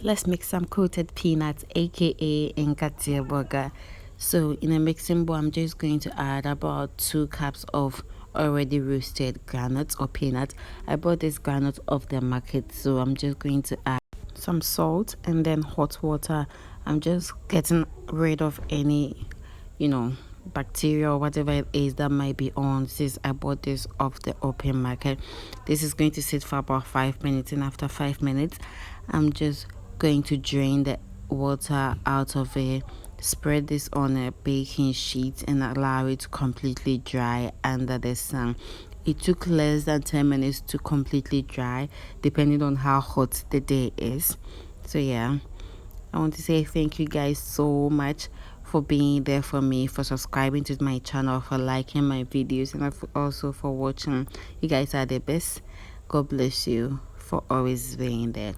let's make some coated peanuts, aka Nkatie burger. So in a mixing bowl, I'm just going to add about 2 cups of already roasted groundnuts or peanuts. I bought this groundnut off the market, so I'm just going to add some salt and then hot water. I'm just getting rid of any, bacteria or whatever it is that might be on, since I bought this off the open market. This is going to sit for about 5 minutes, and after 5 minutes I'm just going to drain the water out of it, spread this on a baking sheet and allow it to completely dry under the sun. It took less than 10 minutes to completely dry, depending on how hot the day is. So yeah, I want to say thank you guys so much for being there for me, for subscribing to my channel, for liking my videos, and also for watching. You guys are the best. God bless you for always being there.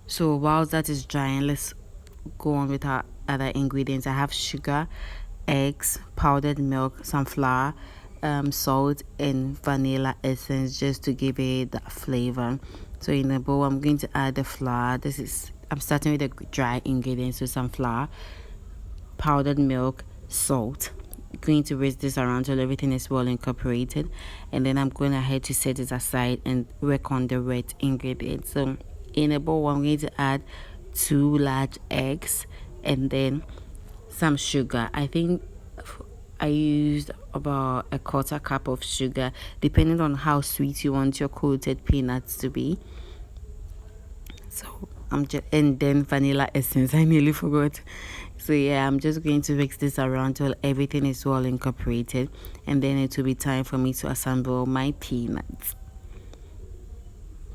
So while that is drying, let's go on with our other ingredients. I have sugar, eggs, powdered milk, some flour, salt and vanilla essence, just to give it that flavor. So in a bowl, I'm going to add the flour. I'm starting with the dry ingredients, so some flour, powdered milk, salt. Going to whisk this around till everything is well incorporated, and then I'm going ahead to set it aside and work on the wet ingredients. So in a bowl, I'm going to add 2 large eggs and then some sugar. I think I used about 1/4 cup of sugar, depending on how sweet you want your coated peanuts to be. So and then vanilla essence. I nearly forgot. So yeah, I'm just going to mix this around till everything is well incorporated, and then it will be time for me to assemble my peanuts.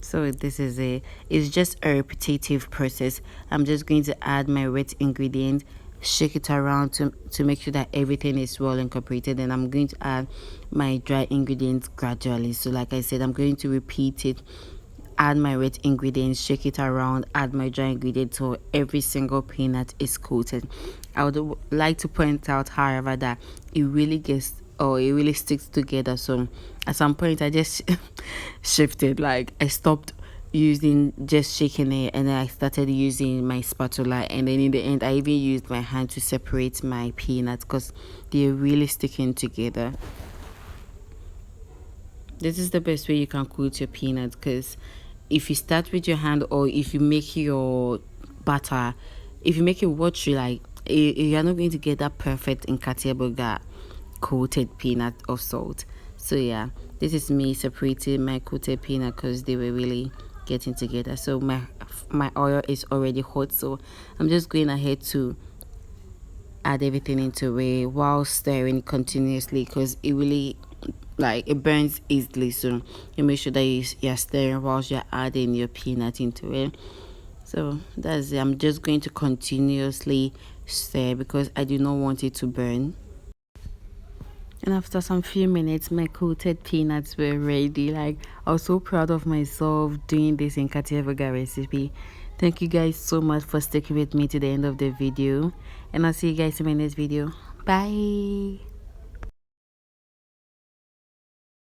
So it's just a repetitive process. I'm just going to add my wet ingredient, shake it around to make sure that everything is well incorporated, and I'm going to add my dry ingredients gradually. So like I said, I'm going to repeat it. Add my wet ingredients, shake it around, add my dry ingredients so every single peanut is coated. I would like to point out, however, that it really sticks together. So at some point I just shifted, like I stopped using just shaking it, and then I started using my spatula, and then in the end I even used my hand to separate my peanuts because they're really sticking together. This is the best way you can coat your peanuts, because if you start with your hand, or if you make your batter, if you make it watery, like you're not going to get that perfect Nkatie burger coated peanut of salt. So yeah, this is me separating my coated peanut because they were really getting together. So my oil is already hot, so I'm just going ahead to add everything into it while stirring continuously, because it really it burns easily. So you make sure that you're stirring whilst you're adding your peanut into it. So that's it. I'm just going to continuously stir because I do not want it to burn. And after some few minutes, my coated peanuts were ready. I was so proud of myself doing this Nkatie burger recipe. Thank you guys so much for sticking with me to the end of the video, and I'll see you guys in my next video. Bye.